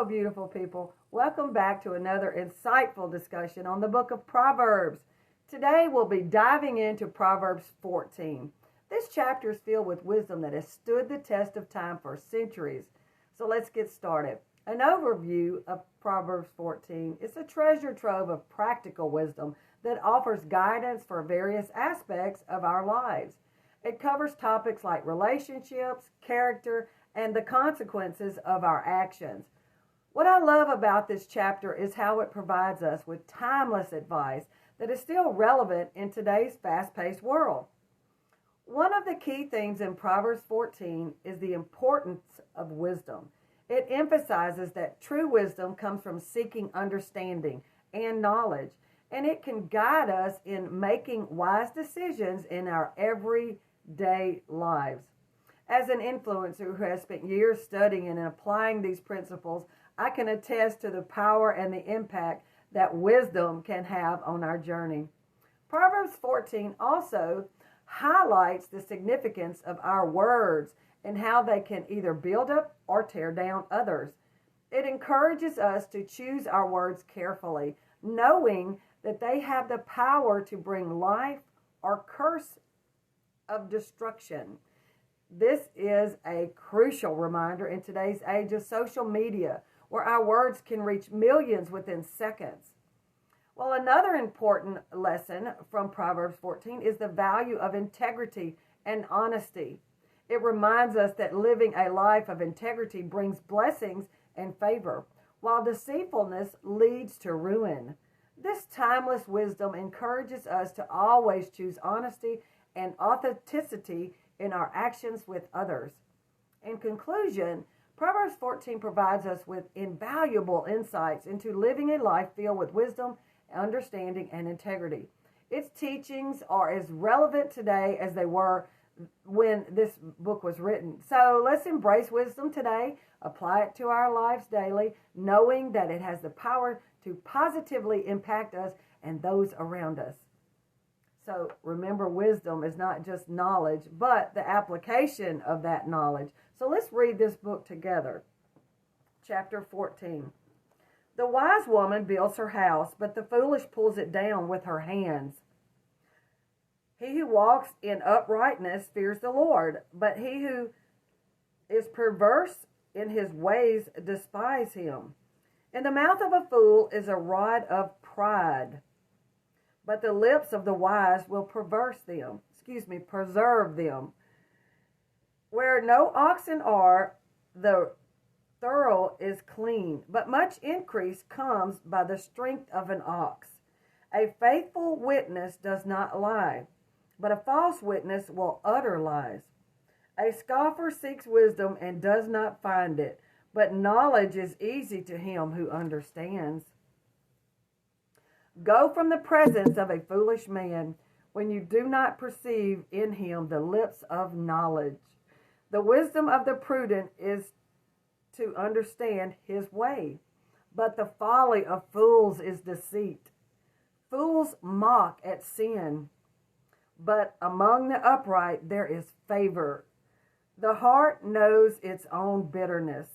Hello, beautiful people. Welcome back to another insightful discussion on the book of Proverbs. Today, we'll be diving into Proverbs 14. This chapter is filled with wisdom that has stood the test of time for centuries. So let's get started. An overview of Proverbs 14 is a treasure trove of practical wisdom that offers guidance for various aspects of our lives. It covers topics like relationships, character, and the consequences of our actions. What I love about this chapter is how it provides us with timeless advice that is still relevant in today's fast-paced world. One of the key themes in Proverbs 14 is the importance of wisdom. It emphasizes that true wisdom comes from seeking understanding and knowledge, and it can guide us in making wise decisions in our everyday lives. As an influencer who has spent years studying and applying these principles, I can attest to the power and the impact that wisdom can have on our journey. Proverbs 14 also highlights the significance of our words and how they can either build up or tear down others. It encourages us to choose our words carefully, knowing that they have the power to bring life or curse of destruction. This is a crucial reminder in today's age of social media, where our words can reach millions within seconds. Well, another important lesson from Proverbs 14 is the value of integrity and honesty. It reminds us that living a life of integrity brings blessings and favor, while deceitfulness leads to ruin. This timeless wisdom encourages us to always choose honesty and authenticity in our actions with others. In conclusion, Proverbs 14 provides us with invaluable insights into living a life filled with wisdom, understanding, and integrity. Its teachings are as relevant today as they were when this book was written. So let's embrace wisdom today, apply it to our lives daily, knowing that it has the power to positively impact us and those around us. So remember, wisdom is not just knowledge, but the application of that knowledge. So let's read this book together. Chapter 14. The wise woman builds her house, but the foolish pulls it down with her hands. He who walks in uprightness fears the Lord, but he who is perverse in his ways despises him. In the mouth of a fool is a rod of pride, but the lips of the wise will preserve them. Where no oxen are, the thorough is clean, but much increase comes by the strength of an ox. A faithful witness does not lie, but a false witness will utter lies. A scoffer seeks wisdom and does not find it, but knowledge is easy to him who understands. Go from the presence of a foolish man when you do not perceive in him the lips of knowledge. The wisdom of the prudent is to understand his way, but the folly of fools is deceit. Fools mock at sin, but among the upright there is favor. The heart knows its own bitterness,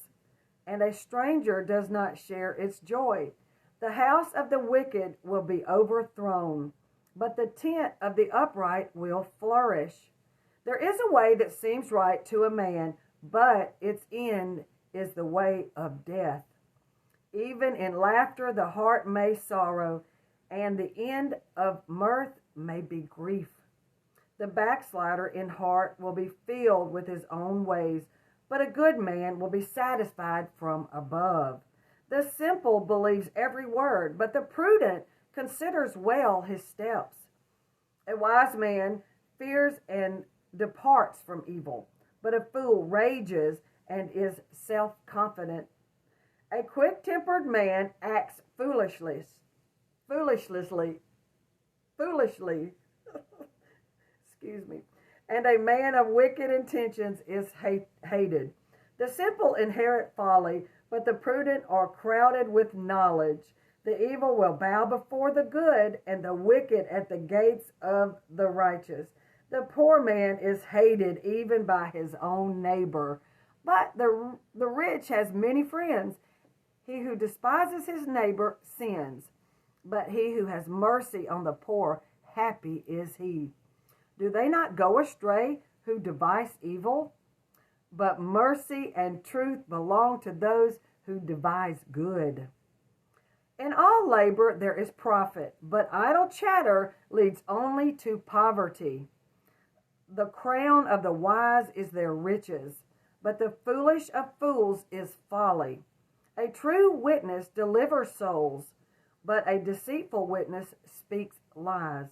and a stranger does not share its joy. The house of the wicked will be overthrown, but the tent of the upright will flourish. There is a way that seems right to a man, but its end is the way of death. Even in laughter the heart may sorrow, and the end of mirth may be grief. The backslider in heart will be filled with his own ways, but a good man will be satisfied from above. The simple believes every word, but the prudent considers well his steps. A wise man fears and departs from evil, but a fool rages and is self-confident. A quick-tempered man acts foolishly, and a man of wicked intentions is hated. The simple inherit folly, but the prudent are crowded with knowledge. The evil will bow before the good, and the wicked at the gates of the righteous. The poor man is hated even by his own neighbor, but the rich has many friends. He who despises his neighbor sins, but he who has mercy on the poor, happy is he. Do they not go astray who devise evil? But mercy and truth belong to those who devise good. In all labor there is profit, but idle chatter leads only to poverty. The crown of the wise is their riches, but the foolish of fools is folly. A true witness delivers souls, but a deceitful witness speaks lies.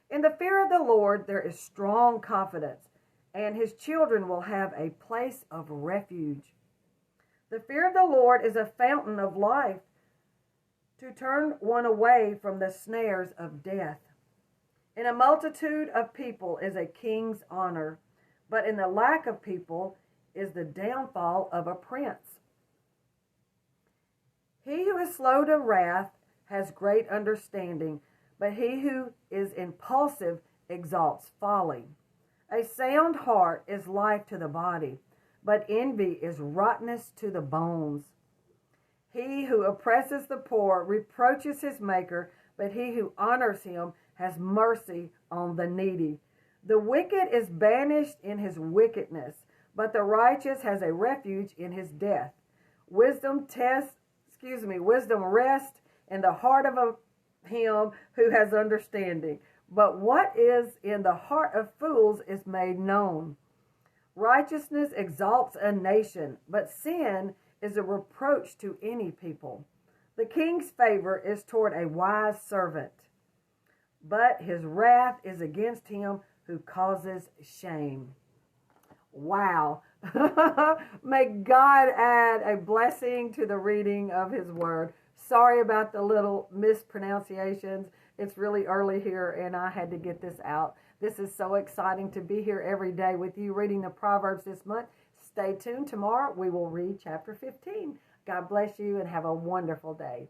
In the fear of the Lord there is strong confidence, and his children will have a place of refuge. The fear of the Lord is a fountain of life, to turn one away from the snares of death. In a multitude of people is a king's honor, but in the lack of people is the downfall of a prince. He who is slow to wrath has great understanding, but he who is impulsive exalts folly. A sound heart is life to the body, but envy is rottenness to the bones. He who oppresses the poor reproaches his maker, but he who honors him has mercy on the needy. The wicked is banished in his wickedness, but the righteous has a refuge in his death. Wisdom rests in the heart of him who has understanding, but what is in the heart of fools is made known. Righteousness exalts a nation, but sin is a reproach to any people. The king's favor is toward a wise servant, but his wrath is against him who causes shame. Wow. May God add a blessing to the reading of his word. Sorry about the little mispronunciations. It's really early here and I had to get this out. This is so exciting to be here every day with you reading the Proverbs this month. Stay tuned. Tomorrow we will read chapter 15. God bless you and have a wonderful day.